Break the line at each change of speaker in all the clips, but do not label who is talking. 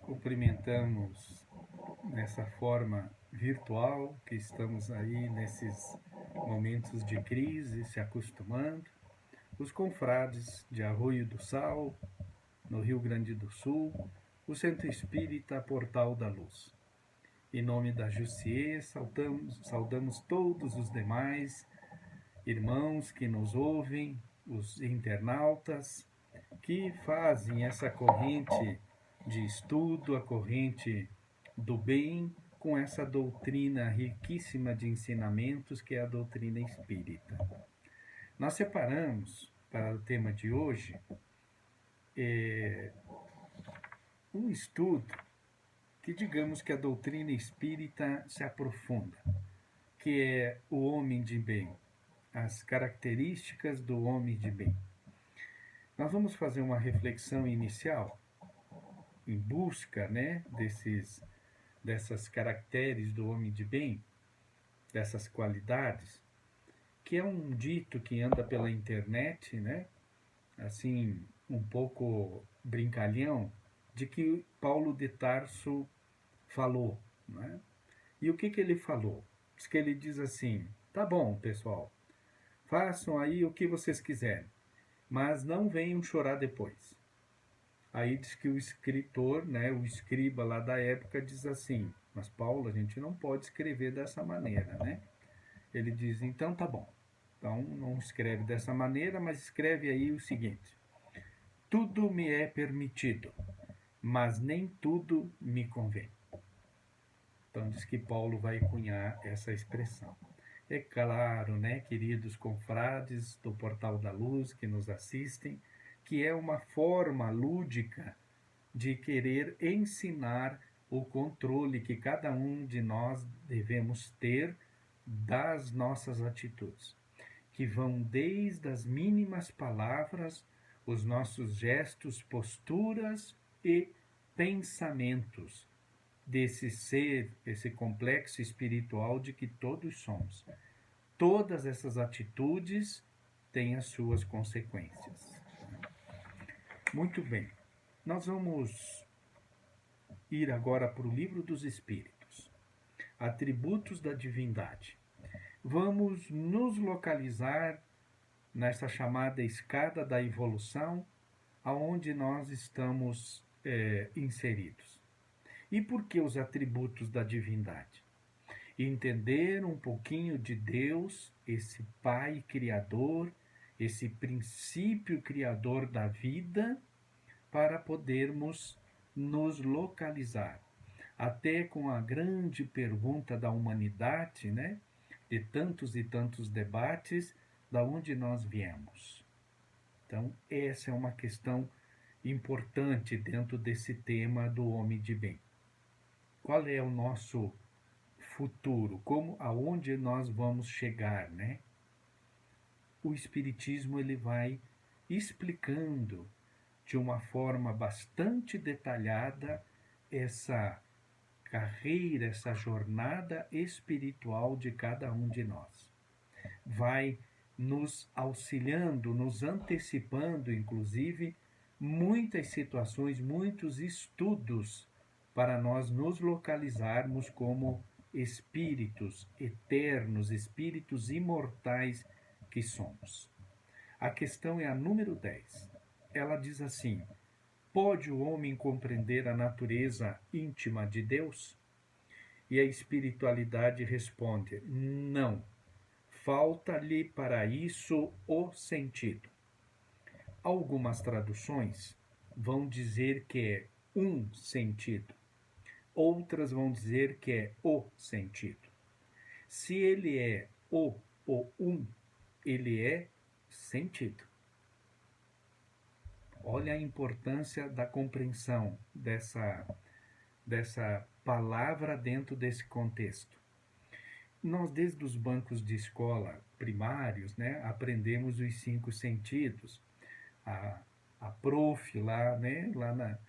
cumprimentamos nessa forma virtual, que estamos aí nesses momentos de crise, se acostumando, os confrades de Arroio do Sal, no Rio Grande do Sul, o Centro Espírita Portal da Luz. Em nome da Jussier, saudamos todos os demais irmãos que nos ouvem, os internautas, que fazem essa corrente de estudo, a corrente do bem, com essa doutrina riquíssima de ensinamentos que é a doutrina espírita. Nós separamos, para o tema de hoje, um estudo que digamos que a doutrina espírita se aprofunda, que é o homem de bem, as características do homem de bem. Nós vamos fazer uma reflexão inicial em busca, dessas caracteres do homem de bem, dessas qualidades, que é um dito que anda pela internet, assim, um pouco brincalhão, de que Paulo de Tarso falou, E o que ele falou? Diz que ele diz assim: tá bom, pessoal, façam aí o que vocês quiserem, mas não venham chorar depois. Aí diz que o escritor, o escriba lá da época diz assim: mas Paulo, a gente não pode escrever dessa maneira, Ele diz: então tá bom, então não escreve dessa maneira, mas escreve aí o seguinte: tudo me é permitido, mas nem tudo me convém. Então diz que Paulo vai cunhar essa expressão. É claro, queridos confrades do Portal da Luz que nos assistem, que é uma forma lúdica de querer ensinar o controle que cada um de nós devemos ter das nossas atitudes, que vão desde as mínimas palavras, os nossos gestos, posturas e pensamentos desse ser, esse complexo espiritual de que todos somos. Todas essas atitudes têm as suas consequências. Muito bem, nós vamos ir agora para o Livro dos Espíritos, Atributos da Divindade. Vamos nos localizar nessa chamada escada da evolução, aonde nós estamos inseridos. E por que os atributos da divindade? Entender um pouquinho de Deus, esse Pai Criador, esse princípio criador da vida, para podermos nos localizar. Até com a grande pergunta da humanidade, de tantos e tantos debates, da onde nós viemos. Então, essa é uma questão importante dentro desse tema do homem de bem. Qual é o nosso futuro? Aonde nós vamos chegar, O Espiritismo ele vai explicando de uma forma bastante detalhada essa carreira, essa jornada espiritual de cada um de nós. Vai nos auxiliando, nos antecipando, inclusive, muitas situações, muitos estudos para nós nos localizarmos como espíritos eternos, espíritos imortais que somos. A questão é a número 10. Ela diz assim: pode o homem compreender a natureza íntima de Deus? E a espiritualidade responde: não. Falta-lhe para isso o sentido. Algumas traduções vão dizer que é um sentido. Outras vão dizer que é o sentido. Se ele é o um, ele é sentido. Olha a importância da compreensão dessa palavra dentro desse contexto. Nós, desde os bancos de escola primários, aprendemos os 5 sentidos. A prof lá, lá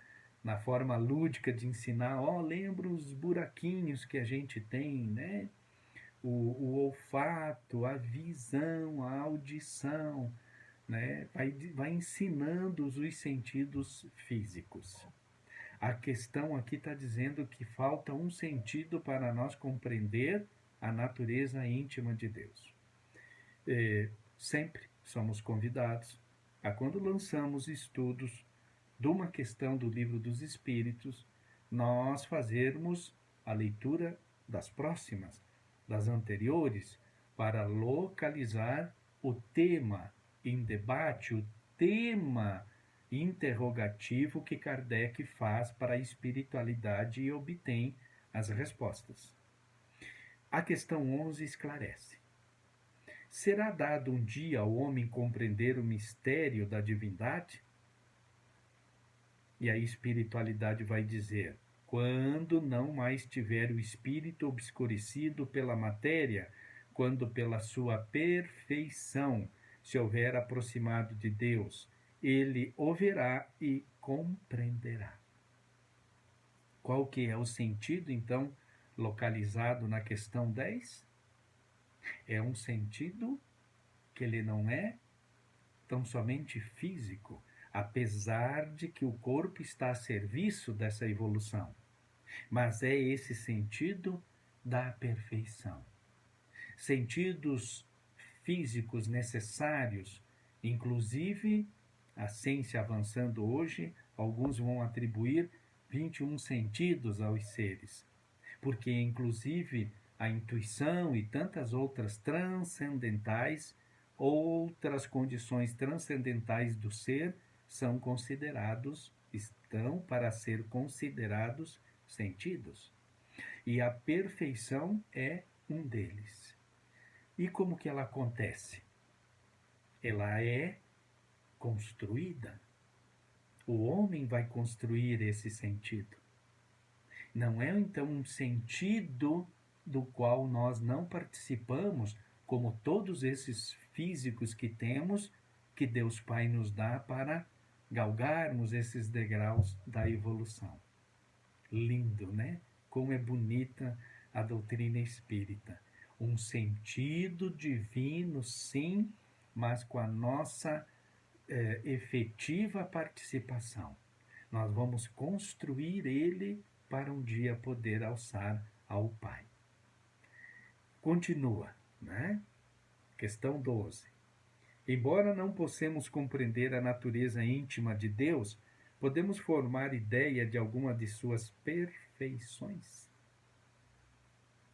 na forma lúdica de ensinar, lembra os buraquinhos que a gente tem, o olfato, a visão, a audição, vai ensinando os sentidos físicos. A questão aqui está dizendo que falta um sentido para nós compreender a natureza íntima de Deus. Sempre somos convidados a, quando lançamos estudos de uma questão do Livro dos Espíritos, nós fazermos a leitura das próximas, das anteriores, para localizar o tema em debate, o tema interrogativo que Kardec faz para a espiritualidade e obtém as respostas. A questão 11 esclarece: será dado um dia ao homem compreender o mistério da divindade? E a espiritualidade vai dizer: quando não mais tiver o espírito obscurecido pela matéria, quando pela sua perfeição se houver aproximado de Deus, ele o verá e compreenderá. Qual que é o sentido, então, localizado na questão 10? É um sentido que ele não é tão somente físico, apesar de que o corpo está a serviço dessa evolução. Mas é esse sentido da perfeição. Sentidos físicos necessários, inclusive a ciência avançando hoje, alguns vão atribuir 21 sentidos aos seres, porque inclusive a intuição e tantas outras transcendentais, outras condições transcendentais do ser são considerados, estão para ser considerados sentidos. E a perfeição é um deles. E como que ela acontece? Ela é construída. O homem vai construir esse sentido. Não é então um sentido do qual nós não participamos, como todos esses físicos que temos, que Deus Pai nos dá para galgarmos esses degraus da evolução. Lindo, né? Como é bonita a doutrina espírita. Um sentido divino, sim, mas com a nossa efetiva participação. Nós vamos construir ele para um dia poder alçar ao Pai. Continua, né? Questão 12. Embora não possamos compreender a natureza íntima de Deus, podemos formar ideia de alguma de suas perfeições.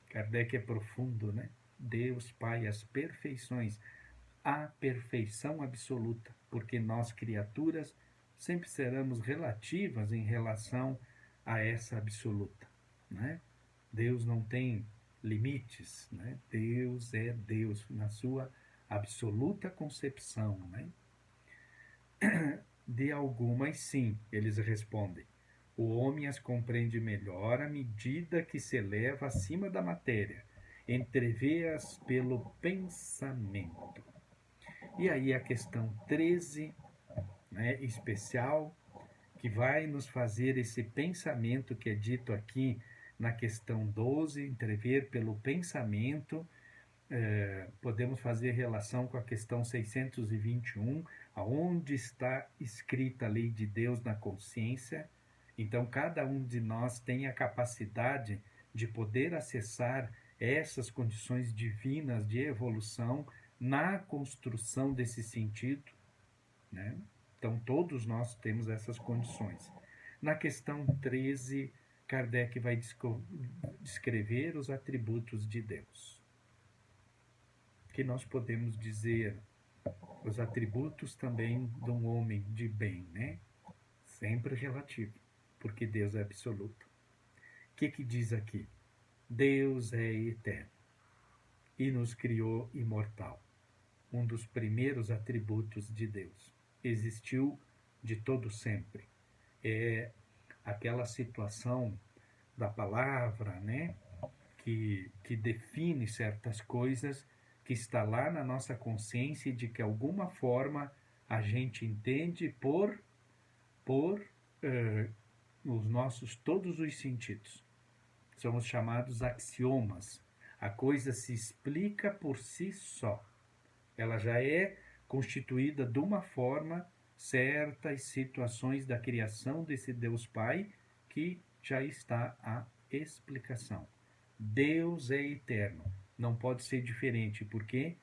Kardec é profundo, né? Deus Pai, as perfeições, a perfeição absoluta, porque nós, criaturas, sempre seremos relativas em relação a essa absoluta, né? Deus não tem limites, né? Deus é Deus na sua absoluta concepção, né? De algumas, sim, eles respondem. O homem as compreende melhor à medida que se eleva acima da matéria, entrevê-as pelo pensamento. E aí a questão 13, né, especial, que vai nos fazer esse pensamento que é dito aqui na questão 12, entrever pelo pensamento. Podemos fazer relação com a questão 621, aonde está escrita a lei de Deus na consciência. Então, cada um de nós tem a capacidade de poder acessar essas condições divinas de evolução na construção desse sentido, né? Então, todos nós temos essas condições. Na questão 13, Kardec vai descrever os atributos de Deus. Que nós podemos dizer os atributos também de um homem de bem, né? Sempre relativo, porque Deus é absoluto. O que diz aqui? Deus é eterno e nos criou imortal. Um dos primeiros atributos de Deus. Existiu de todo sempre. É aquela situação da palavra, né? Que define certas coisas, que está lá na nossa consciência e de que alguma forma a gente entende por os nossos todos os sentidos. São os chamados axiomas. A coisa se explica por si só. Ela já é constituída de uma forma certas situações da criação desse Deus Pai aqui já está a explicação. Deus é eterno, não pode ser diferente, porque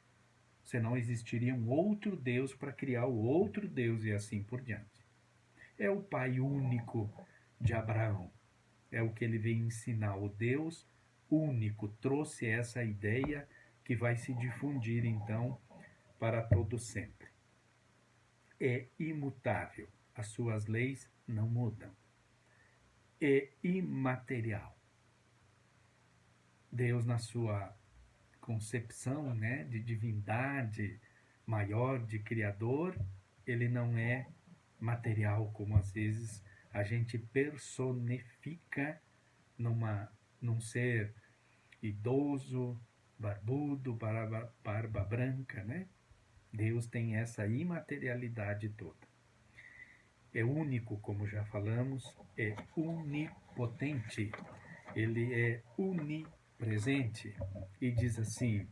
senão existiria um outro Deus para criar o outro Deus e assim por diante. É o Pai único de Abraão, é o que ele vem ensinar. O Deus único trouxe essa ideia que vai se difundir então para todo sempre. É imutável, as suas leis não mudam. É imaterial. Deus, na sua concepção, né, de divindade maior, de criador, ele não é material, como às vezes a gente personifica num ser idoso, barbudo, barba branca, né? Deus tem essa imaterialidade toda. É único, como já falamos, é onipotente, ele é onipresente e diz assim,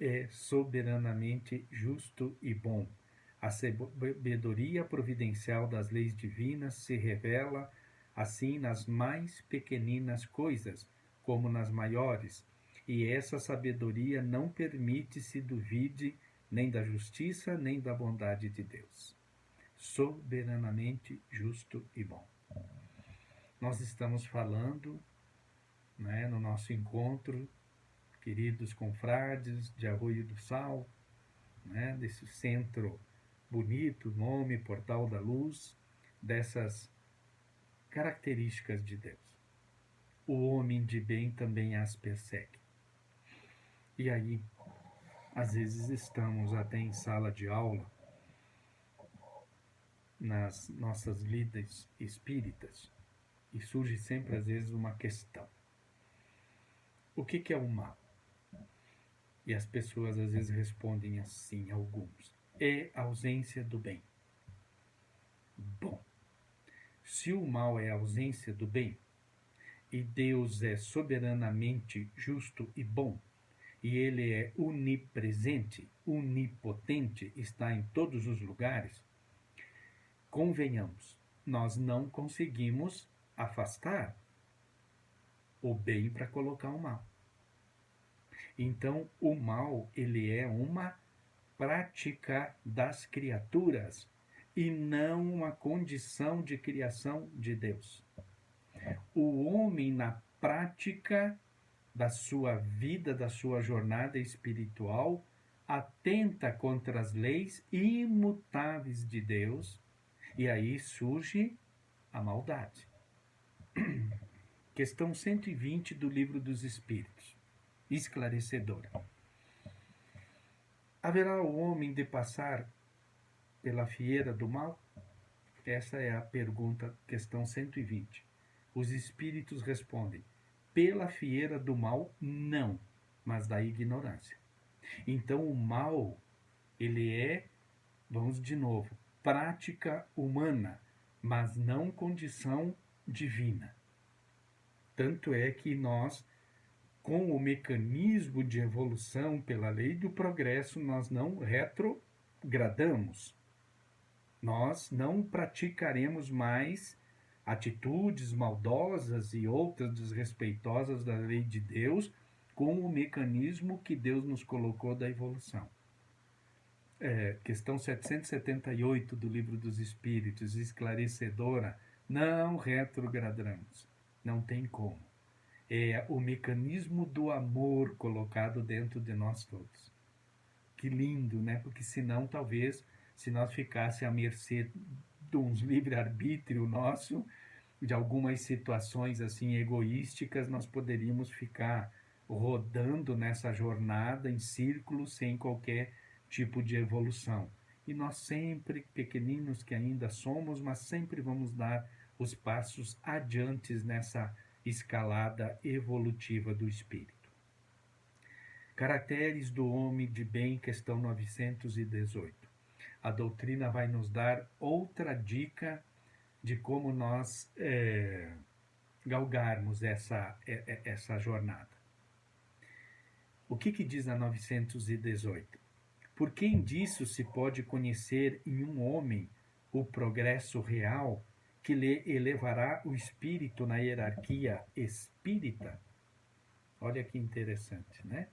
é soberanamente justo e bom. A sabedoria providencial das leis divinas se revela assim nas mais pequeninas coisas, como nas maiores, e essa sabedoria não permite se duvide nem da justiça, nem da bondade de Deus. Soberanamente justo e bom. Nós estamos falando, né, no nosso encontro, queridos confrades de Arroio do Sal, né, desse centro bonito, nome, Portal da Luz, dessas características de Deus. O homem de bem também as persegue. E aí, às vezes estamos até em sala de aula, nas nossas vidas espíritas, e surge sempre às vezes uma questão. O que é o mal? E as pessoas às vezes respondem assim, alguns. É a ausência do bem. Bom, se o mal é a ausência do bem, e Deus é soberanamente justo e bom, e Ele é onipresente, onipotente, está em todos os lugares, convenhamos, nós não conseguimos afastar o bem para colocar o mal. Então, o mal, ele é uma prática das criaturas e não uma condição de criação de Deus. O homem, na prática da sua vida, da sua jornada espiritual, atenta contra as leis imutáveis de Deus, e aí surge a maldade. Questão 120 do Livro dos Espíritos, esclarecedora. Haverá o homem de passar pela fieira do mal? Essa é a pergunta, questão 120. Os espíritos respondem, pela fieira do mal, não, mas da ignorância. Então, o mal, ele é, vamos de novo, prática humana, mas não condição divina. Tanto é que nós, com o mecanismo de evolução pela lei do progresso, nós não retrogradamos. Nós não praticaremos mais atitudes maldosas e outras desrespeitosas da lei de Deus com o mecanismo que Deus nos colocou da evolução. Questão 778 do Livro dos Espíritos, esclarecedora, não retrogradamos. Não tem como. É o mecanismo do amor colocado dentro de nós todos. Que lindo, né? Porque senão, talvez, se nós ficássemos à mercê de uns livre-arbítrio nosso, de algumas situações assim egoísticas, nós poderíamos ficar rodando nessa jornada em círculos sem qualquer tipo de evolução. E nós sempre, pequeninos que ainda somos, mas sempre vamos dar os passos adiantes nessa escalada evolutiva do espírito. Caracteres do homem de bem, questão 918. A doutrina vai nos dar outra dica de como nós galgarmos essa jornada. O que diz a 918? Por quem disso se pode conhecer em um homem o progresso real que lhe elevará o espírito na hierarquia espírita. Olha que interessante, né?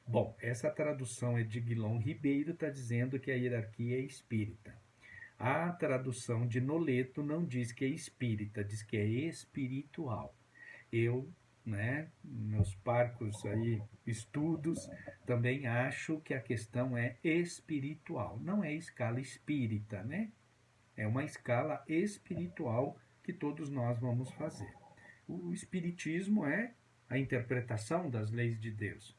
Bom, essa tradução é de Guilom Ribeiro, está dizendo que a hierarquia é espírita. A tradução de Noleto não diz que é espírita, diz que é espiritual. Eu, né, meus parcos aí, estudos, também acho que a questão é espiritual, não é escala espírita, né? É uma escala espiritual que todos nós vamos fazer. O espiritismo é a interpretação das leis de Deus.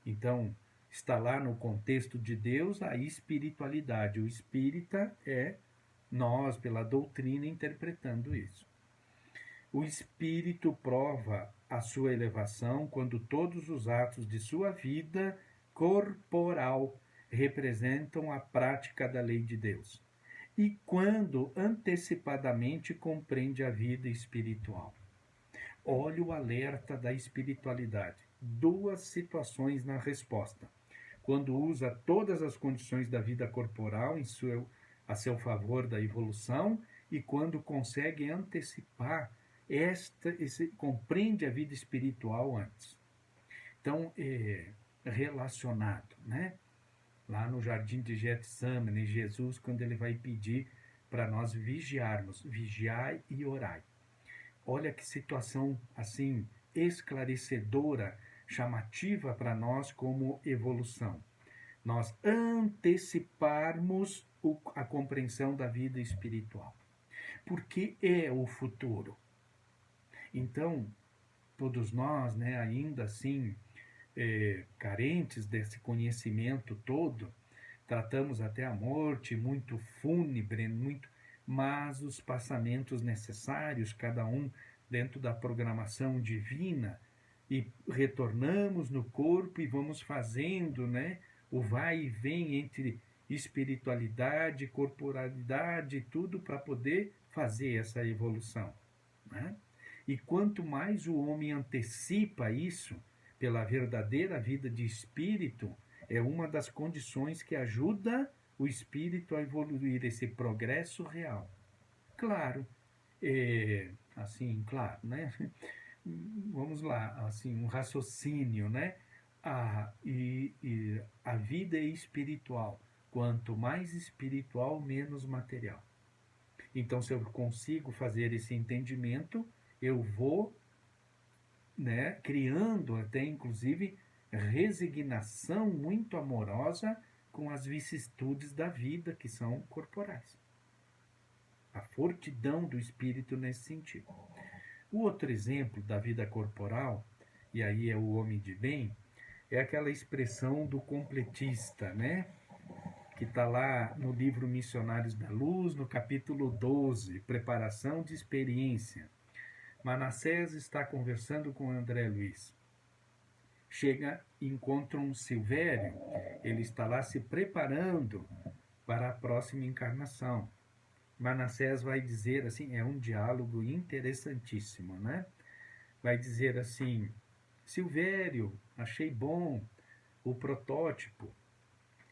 Então, está lá no contexto de Deus a espiritualidade. O espírita é nós, pela doutrina, interpretando isso. O espírito prova a sua elevação quando todos os atos de sua vida corporal representam a prática da lei de Deus. E quando antecipadamente compreende a vida espiritual. Olha o alerta da espiritualidade. Duas situações na resposta. Quando usa todas as condições da vida corporal a seu favor da evolução e quando consegue antecipar compreende a vida espiritual antes. Então, relacionado, né? Lá no jardim de Getsemane, Jesus, quando ele vai pedir para nós vigiarmos, vigiai e orai. Olha que situação assim esclarecedora, chamativa para nós como evolução. Nós anteciparmos a compreensão da vida espiritual. Porque é o futuro. Então, todos nós, né, ainda assim, carentes desse conhecimento todo, tratamos até a morte muito fúnebre, mas os passamentos necessários, cada um dentro da programação divina, e retornamos no corpo e vamos fazendo, né, o vai e vem entre espiritualidade, corporalidade, tudo para poder fazer essa evolução, né? E quanto mais o homem antecipa isso, pela verdadeira vida de espírito, é uma das condições que ajuda o espírito a evoluir, esse progresso real. Claro, assim, claro, né? Vamos lá, assim, um raciocínio, né? A vida é espiritual. Quanto mais espiritual, menos material. Então, se eu consigo fazer esse entendimento, eu vou, né, criando até, inclusive, resignação muito amorosa com as vicissitudes da vida que são corporais. A fortidão do espírito nesse sentido. O outro exemplo da vida corporal, e aí é o homem de bem, é aquela expressão do completista, né? Que está lá no livro Missionários da Luz, no capítulo 12, Preparação de Experiência. Manassés está conversando com André Luiz. Chega e encontra um Silvério, ele está lá se preparando para a próxima encarnação. Manassés vai dizer assim, é um diálogo interessantíssimo, né? Vai dizer assim, Silvério, achei bom o protótipo.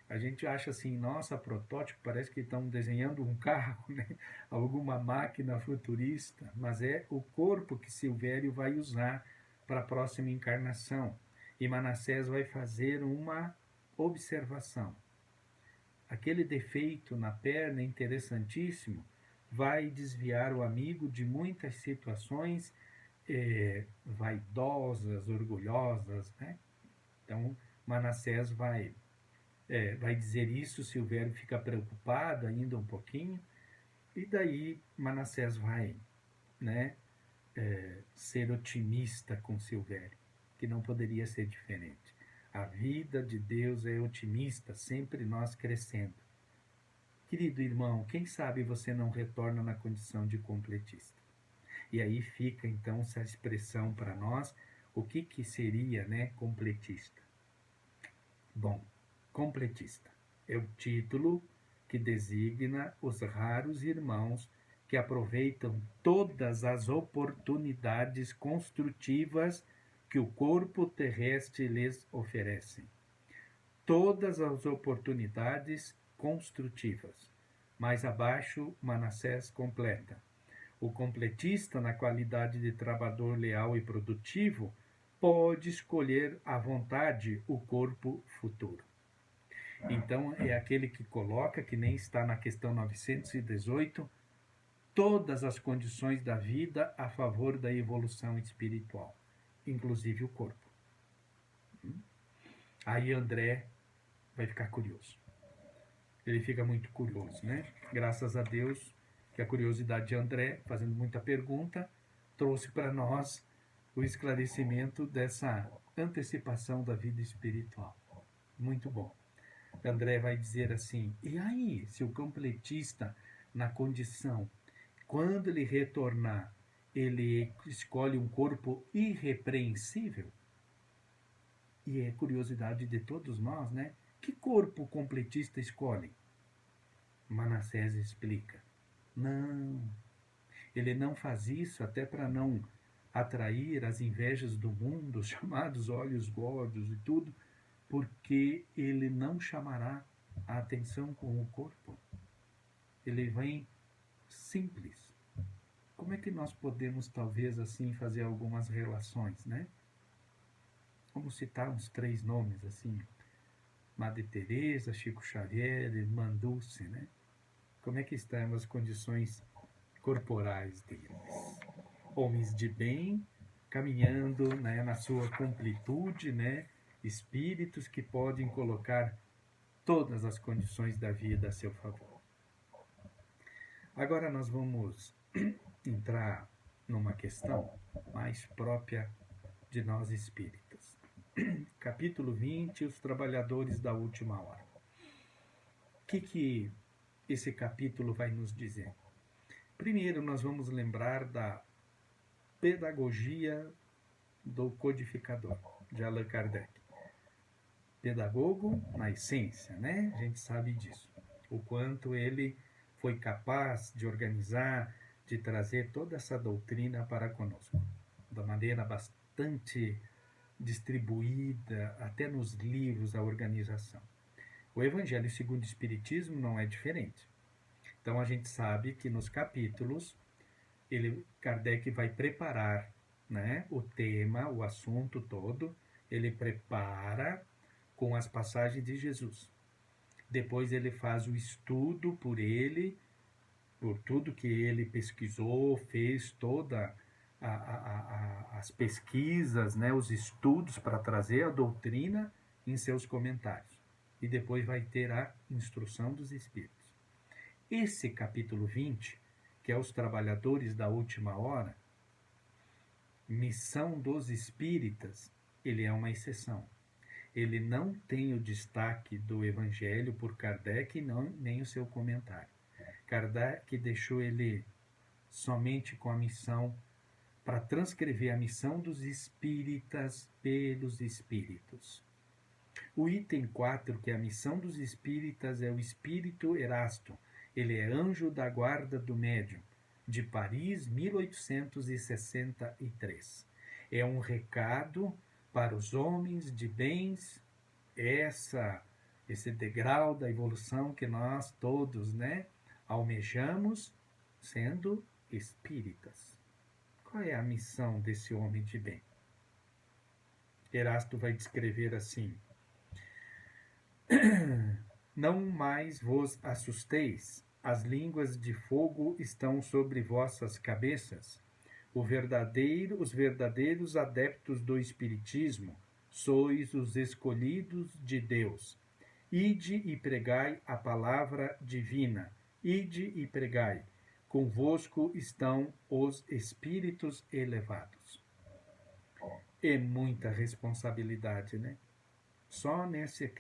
A gente acha assim, nossa, protótipo, parece que estão desenhando um carro, né? Alguma máquina futurista, mas é o corpo que Silvério vai usar para a próxima encarnação. E Manassés vai fazer uma observação. Aquele defeito na perna interessantíssimo vai desviar o amigo de muitas situações vaidosas, orgulhosas, né? Então, Manassés vai dizer isso, Silvério fica preocupado ainda um pouquinho, e daí Manassés vai, né, ser otimista com Silvério, que não poderia ser diferente. A vida de Deus é otimista, sempre nós crescendo. Querido irmão, quem sabe você não retorna na condição de completista? E aí fica então essa expressão para nós, o que seria, né, completista? Bom, completista é o título que designa os raros irmãos que aproveitam todas as oportunidades construtivas que o corpo terrestre lhes oferece. Todas as oportunidades construtivas. Mais abaixo, Manassés completa. O completista, na qualidade de trabalhador leal e produtivo, pode escolher à vontade o corpo futuro. Então, é aquele que coloca, que nem está na questão 918, todas as condições da vida a favor da evolução espiritual, inclusive o corpo. Aí André vai ficar curioso. Ele fica muito curioso, né? Graças a Deus que a curiosidade de André, fazendo muita pergunta, trouxe para nós o esclarecimento dessa antecipação da vida espiritual. Muito bom. André vai dizer assim: e aí, se o completista, na condição, quando ele retornar, ele escolhe um corpo irrepreensível? E é curiosidade de todos nós, né? Que corpo o completista escolhe? Manassés explica: não, ele não faz isso até para não atrair as invejas do mundo, os chamados olhos gordos e tudo, porque ele não chamará a atenção com o corpo. Ele vem simples. Como é que nós podemos, talvez, assim, fazer algumas relações, né? Vamos citar uns 3 nomes, assim: Madre Teresa, Chico Xavier, Irmã Dulce, né? Como é que estão as condições corporais deles? Homens de bem, caminhando, né, na sua completude, né? Espíritos que podem colocar todas as condições da vida a seu favor. Agora nós vamos entrar numa questão mais própria de nós espíritas. Capítulo 20, os trabalhadores da última hora. O que esse capítulo vai nos dizer? Primeiro, nós vamos lembrar da pedagogia do codificador, de Allan Kardec. Pedagogo na essência, né? A gente sabe disso. O quanto ele foi capaz de organizar, de trazer toda essa doutrina para conosco, da maneira bastante distribuída, até nos livros, a organização. O Evangelho segundo o Espiritismo não é diferente. Então a gente sabe que nos capítulos, Kardec vai preparar, né, o tema, o assunto todo, ele prepara com as passagens de Jesus. Depois ele faz o estudo por ele, por tudo que ele pesquisou, fez toda as pesquisas, né, os estudos para trazer a doutrina em seus comentários. E depois vai ter a instrução dos Espíritos. Esse capítulo 20, que é os trabalhadores da última hora, missão dos espíritas, ele é uma exceção. Ele não tem o destaque do Evangelho por Kardec, nem o seu comentário. Kardec deixou ele somente com a missão, para transcrever a missão dos espíritas pelos espíritos. O item 4, que é a missão dos espíritas, é o espírito Erasto. Ele é anjo da guarda do médium, de Paris, 1863. É um recado para os homens de bens, esse degrau da evolução que nós todos, né, almejamos, sendo espíritas. Qual é a missão desse homem de bem? Erasto vai descrever assim: não mais vos assusteis, as línguas de fogo estão sobre vossas cabeças. Os verdadeiros adeptos do Espiritismo, sois os escolhidos de Deus. Ide e pregai a palavra divina. Ide e pregai. Convosco estão os espíritos elevados. É muita responsabilidade, né? Só nesses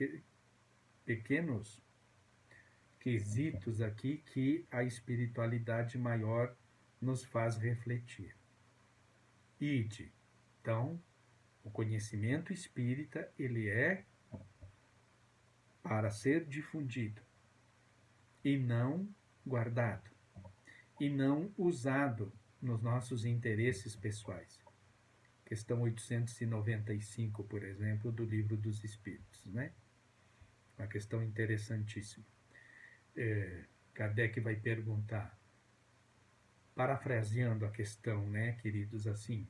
pequenos quesitos aqui que a espiritualidade maior nos faz refletir. Ide. Então, o conhecimento espírita, ele é para ser difundido e não guardado e não usado nos nossos interesses pessoais. Questão 895, por exemplo, do Livro dos Espíritos, né? Uma questão interessantíssima. Kardec vai perguntar: parafraseando a questão, né, queridos, assim,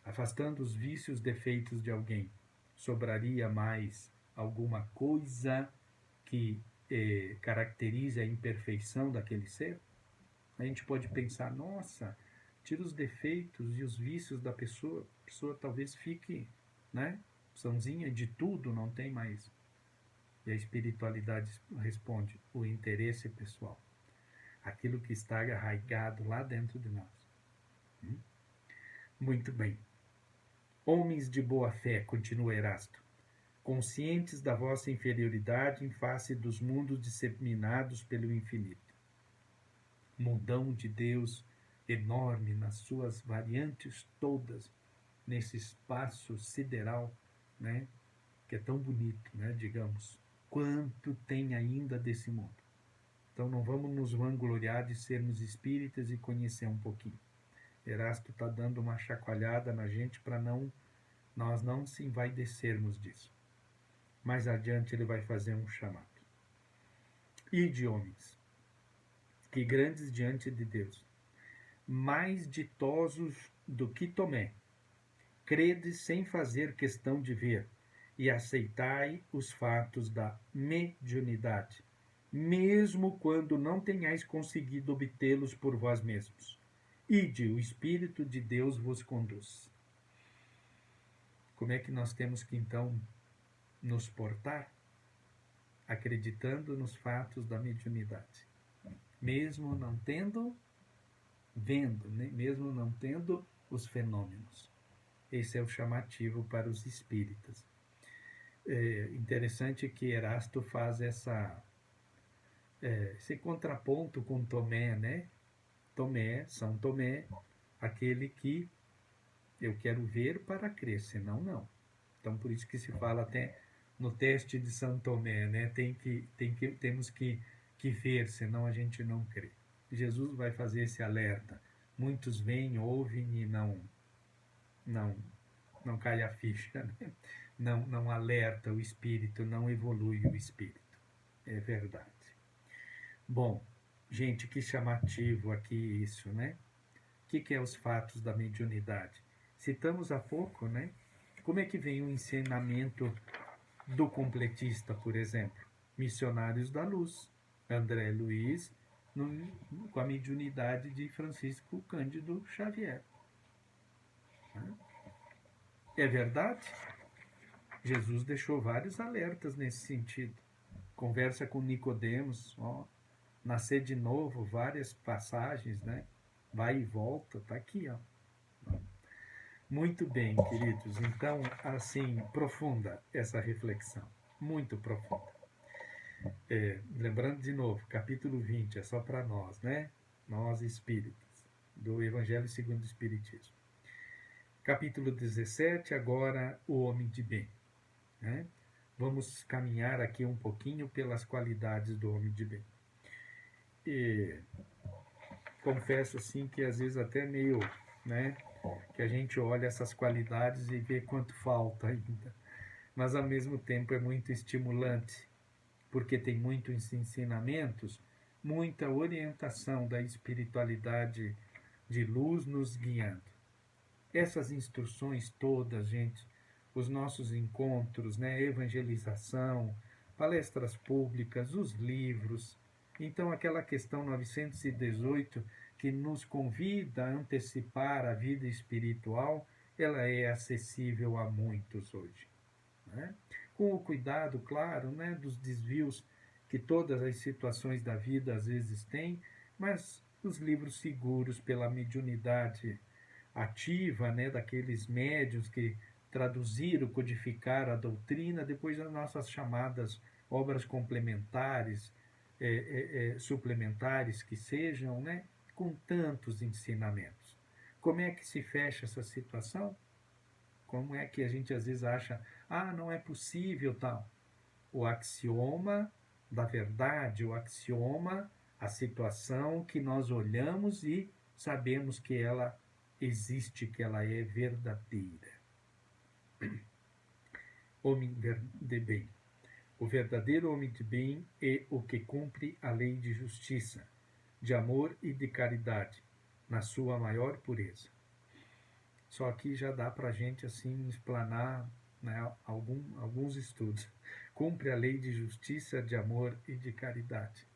afastando os vícios, defeitos de alguém, sobraria mais alguma coisa que caracterize a imperfeição daquele ser? A gente pode pensar, nossa, tira os defeitos e os vícios da pessoa, a pessoa talvez fique, né, sãozinha de tudo, não tem mais. E a espiritualidade responde, o interesse pessoal, aquilo que está arraigado lá dentro de nós. Muito bem. Homens de boa fé, continua Erasto, conscientes da vossa inferioridade em face dos mundos disseminados pelo infinito. Mundão de Deus enorme nas suas variantes todas, nesse espaço sideral, né, que é tão bonito, né, digamos. Quanto tem ainda desse mundo? Então não vamos nos vangloriar de sermos espíritas e conhecer um pouquinho. Erasto está dando uma chacoalhada na gente para nós não se envaidecermos disso. Mais adiante ele vai fazer um chamado. Ide, homens, que grandes diante de Deus, mais ditosos do que Tomé, credes sem fazer questão de ver, e aceitai os fatos da mediunidade, mesmo quando não tenhais conseguido obtê-los por vós mesmos. Ide, o Espírito de Deus vos conduz. Como é que nós temos que, então, nos portar? Acreditando nos fatos da mediunidade. Mesmo não vendo, né? Mesmo não tendo os fenômenos. Esse é o chamativo para os espíritas. É interessante que Erasto faz esse contraponto com Tomé, né? Tomé, São Tomé, aquele que eu quero ver para crer, senão não. Então, por isso que se fala até no teste de São Tomé, né? Temos que ver, senão a gente não crê. Jesus vai fazer esse alerta. Muitos vêm, ouvem e não cai a ficha, né? Não alerta o espírito, não evolui o espírito. É verdade. Bom, gente, que chamativo aqui isso, né? O que é os fatos da mediunidade? Citamos há pouco, né? Como é que vem o ensinamento do completista, por exemplo? Missionários da Luz, André Luiz, com a mediunidade de Francisco Cândido Xavier. É verdade? Jesus deixou vários alertas nesse sentido. Conversa com Nicodemos, nascer de novo, várias passagens, né? Vai e volta, tá aqui, ó. Muito bem, queridos. Então, assim, profunda essa reflexão. Muito profunda. Lembrando de novo, capítulo 20 é só para nós, né? Nós espíritas, do Evangelho segundo o Espiritismo. Capítulo 17, agora o homem de bem. Né? Vamos caminhar aqui um pouquinho pelas qualidades do homem de bem. E confesso assim que às vezes até meio, né, que a gente olha essas qualidades e vê quanto falta ainda. Mas ao mesmo tempo é muito estimulante, porque tem muitos ensinamentos, muita orientação da espiritualidade de luz nos guiando. Essas instruções todas, gente, os nossos encontros, né, evangelização, palestras públicas, os livros. Então, aquela questão 918 que nos convida a antecipar a vida espiritual, ela é acessível a muitos hoje. Né? Com o cuidado, claro, né, dos desvios que todas as situações da vida às vezes têm, mas os livros seguros pela mediunidade ativa, né, daqueles médiuns que traduziram, codificaram a doutrina, depois as nossas chamadas obras complementares, suplementares que sejam, né, com tantos ensinamentos. Como é que se fecha essa situação? Como é que a gente às vezes acha, não é possível tal? O axioma da verdade, o axioma, a situação que nós olhamos e sabemos que ela existe, que ela é verdadeira. Homem de bem. O verdadeiro homem de bem é o que cumpre a lei de justiça, de amor e de caridade, na sua maior pureza. Só que já dá para a gente assim explanar, né, alguns estudos. Cumpre a lei de justiça, de amor e de caridade.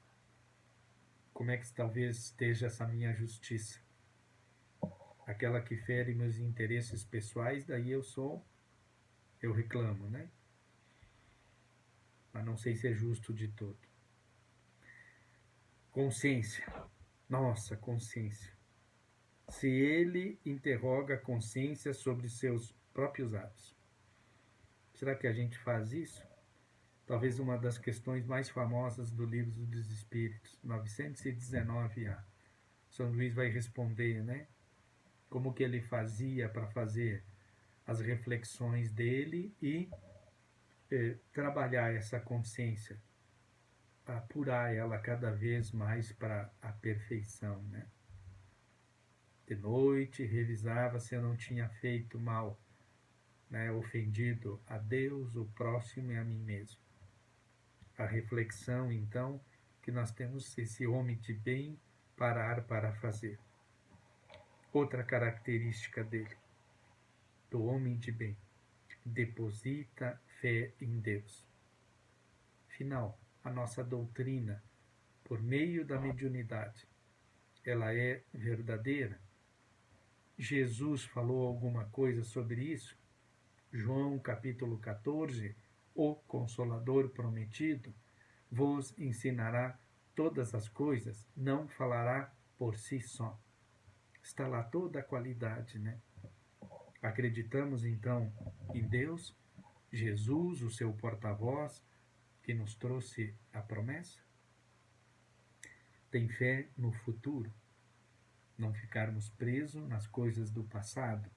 Como é que talvez esteja essa minha justiça? Aquela que fere meus interesses pessoais, daí eu reclamo, né? Mas não sei se é justo de todo. Consciência. Nossa, consciência. Se ele interroga a consciência sobre seus próprios atos. Será que a gente faz isso? Talvez uma das questões mais famosas do Livro dos Espíritos, 919A. São Luís vai responder, né? Como que ele fazia para fazer as reflexões dele e trabalhar essa consciência, apurar ela cada vez mais para a perfeição, né? De noite, revisava se eu não tinha feito mal, né? Ofendido a Deus, o próximo e a mim mesmo. A reflexão, então, que nós temos esse homem de bem parar para fazer. Outra característica dele, do homem de bem, deposita fé em Deus. Final, a nossa doutrina, por meio da mediunidade, ela é verdadeira? Jesus falou alguma coisa sobre isso? João capítulo 14, o Consolador prometido, vos ensinará todas as coisas, não falará por si só. Está lá toda a qualidade, né? Acreditamos então em Deus, Jesus, o seu porta-voz, que nos trouxe a promessa? Tem fé no futuro, não ficarmos presos nas coisas do passado,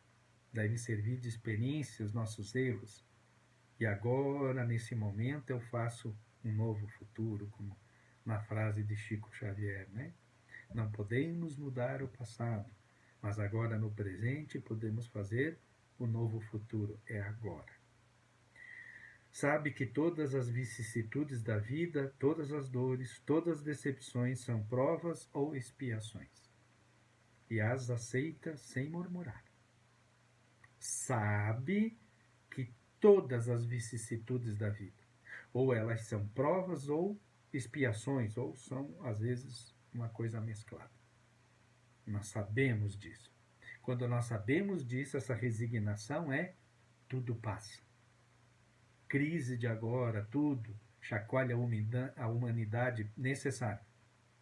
deve servir de experiência os nossos erros. E agora, nesse momento, eu faço um novo futuro, como na frase de Chico Xavier, né? Não podemos mudar o passado, mas agora no presente podemos fazer o novo futuro, é agora. Sabe que todas as vicissitudes da vida, todas as dores, todas as decepções são provas ou expiações, e as aceita sem murmurar. Sabe que todas as vicissitudes da vida, ou elas são provas ou expiações, ou são, às vezes, uma coisa mesclada. Nós sabemos disso. Quando nós sabemos disso, essa resignação é tudo passa. Crise de agora, tudo, chacoalha a humanidade necessária,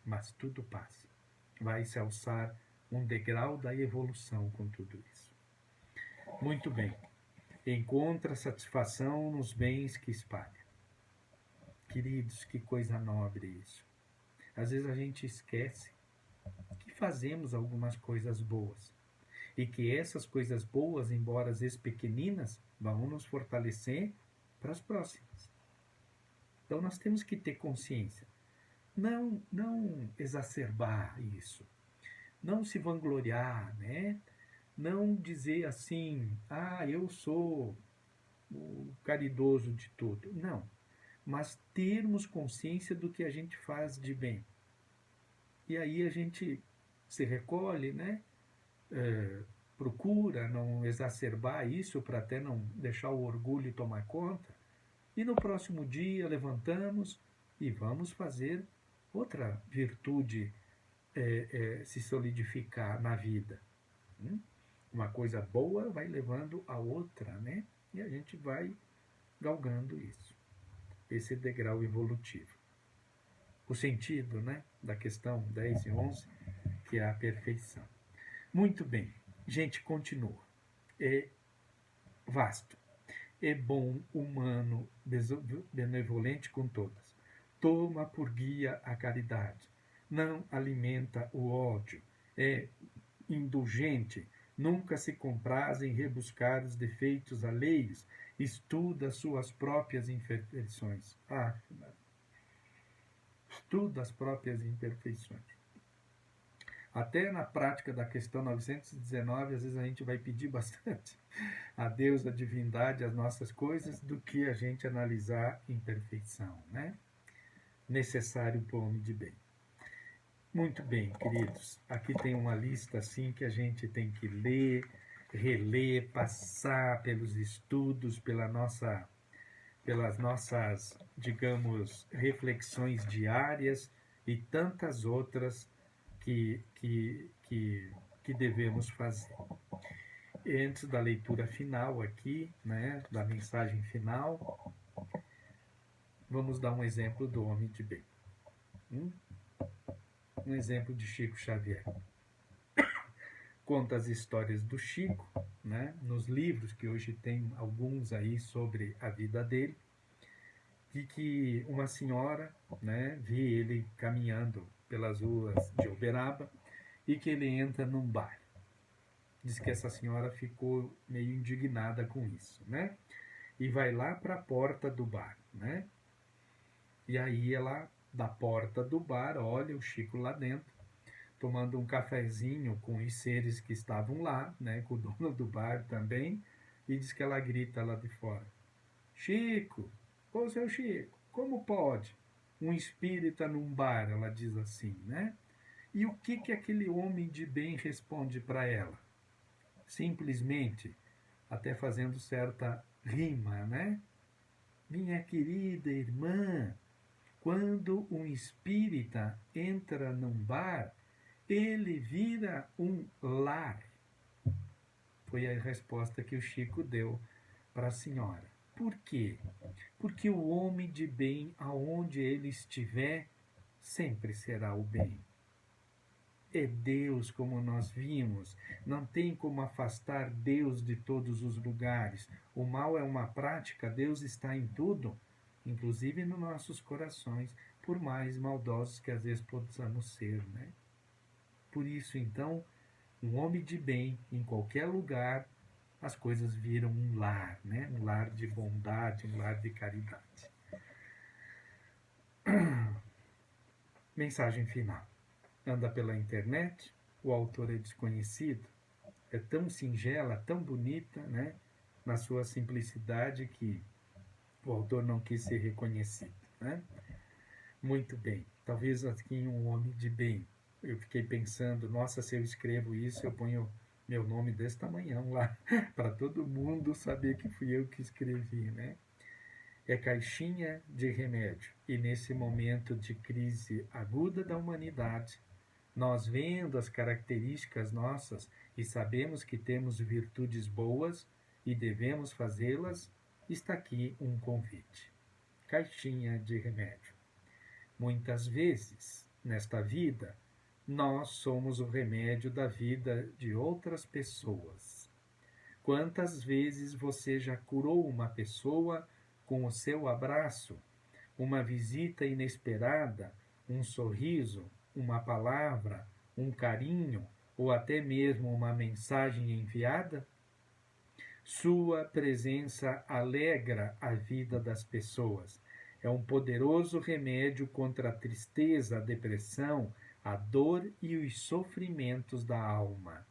mas tudo passa. Vai se alçar um degrau da evolução com tudo isso. Muito bem. Encontra satisfação nos bens que espalha. Queridos, que coisa nobre isso. Às vezes a gente esquece que fazemos algumas coisas boas e que essas coisas boas, embora às vezes pequeninas, vão nos fortalecer para as próximas. Então nós temos que ter consciência. Não exacerbar isso. Não se vangloriar, né? Não dizer assim, eu sou o caridoso de tudo. Não. Mas termos consciência do que a gente faz de bem. E aí a gente se recolhe, né? Procura não exacerbar isso para até não deixar o orgulho tomar conta. E no próximo dia levantamos e vamos fazer outra virtude se solidificar na vida. Uma coisa boa vai levando a outra, né? E a gente vai galgando isso. Esse degrau evolutivo. O sentido, né, da questão 10 e 11, que é a perfeição. Muito bem, gente, continua. É vasto. É bom, humano, benevolente com todas. Toma por guia a caridade. Não alimenta o ódio. É indulgente. Nunca se compraz em rebuscar os defeitos alheios. Estuda suas próprias imperfeições. Estuda as próprias imperfeições. Até na prática da questão 919, às vezes a gente vai pedir bastante a Deus, a divindade, as nossas coisas, do que a gente analisar imperfeição, né? Necessário para o homem de bem. Muito bem, queridos. Aqui tem uma lista assim que a gente tem que ler, reler, passar pelos estudos, pelas nossas, digamos, reflexões diárias e tantas outras que devemos fazer. Antes da leitura final aqui, né, da mensagem final, vamos dar um exemplo do homem de bem. Um exemplo de Chico Xavier. Conta as histórias do Chico, né, nos livros, que hoje tem alguns aí sobre a vida dele, de que uma senhora, né, vê ele caminhando pelas ruas de Uberaba e que ele entra num bar. Diz que essa senhora ficou meio indignada com isso, né? E vai lá para a porta do bar, né? E aí ela, da porta do bar, olha o Chico lá dentro, tomando um cafezinho com os seres que estavam lá, né? Com o dono do bar também, e diz que ela grita lá de fora: Chico, ô seu Chico, como pode? Um espírita num bar, ela diz assim, né? E o que aquele homem de bem responde para ela? Simplesmente, até fazendo certa rima, né? Minha querida irmã, quando um espírita entra num bar, ele vira um lar. Foi a resposta que o Chico deu para a senhora. Por quê? Porque o homem de bem, aonde ele estiver, sempre será o bem. É Deus, como nós vimos. Não tem como afastar Deus de todos os lugares. O mal é uma prática, Deus está em tudo, inclusive nos nossos corações, por mais maldosos que às vezes possamos ser, né? Por isso, então, um homem de bem, em qualquer lugar, as coisas viram um lar, né? Um lar de bondade, um lar de caridade. Mensagem final. Anda pela internet, o autor é desconhecido, é tão singela, tão bonita, né? Na sua simplicidade que o autor não quis ser reconhecido, né? Muito bem. Talvez aqui um homem de bem. Eu fiquei pensando, nossa, se eu escrevo isso, eu ponho meu nome desse tamanhão lá, para todo mundo saber que fui eu que escrevi, né? É caixinha de remédio. E nesse momento de crise aguda da humanidade, nós vendo as características nossas e sabemos que temos virtudes boas e devemos fazê-las, está aqui um convite. Caixinha de remédio. Muitas vezes, nesta vida, nós somos o remédio da vida de outras pessoas. Quantas vezes você já curou uma pessoa com o seu abraço, uma visita inesperada, um sorriso, uma palavra, um carinho ou até mesmo uma mensagem enviada? Sua presença alegra a vida das pessoas. É um poderoso remédio contra a tristeza, a depressão, a dor e os sofrimentos da alma.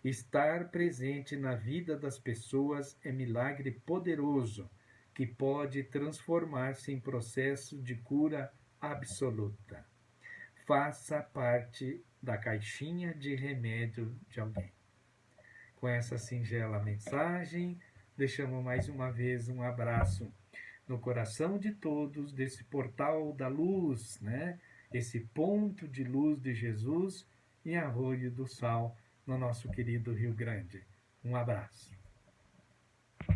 Estar presente na vida das pessoas é milagre poderoso que pode transformar-se em processo de cura absoluta. Faça parte da caixinha de remédio de alguém. Com essa singela mensagem, deixamos mais uma vez um abraço no coração de todos desse portal da luz, né? Esse ponto de luz de Jesus em Arroio do Sal, no nosso querido Rio Grande. Um abraço.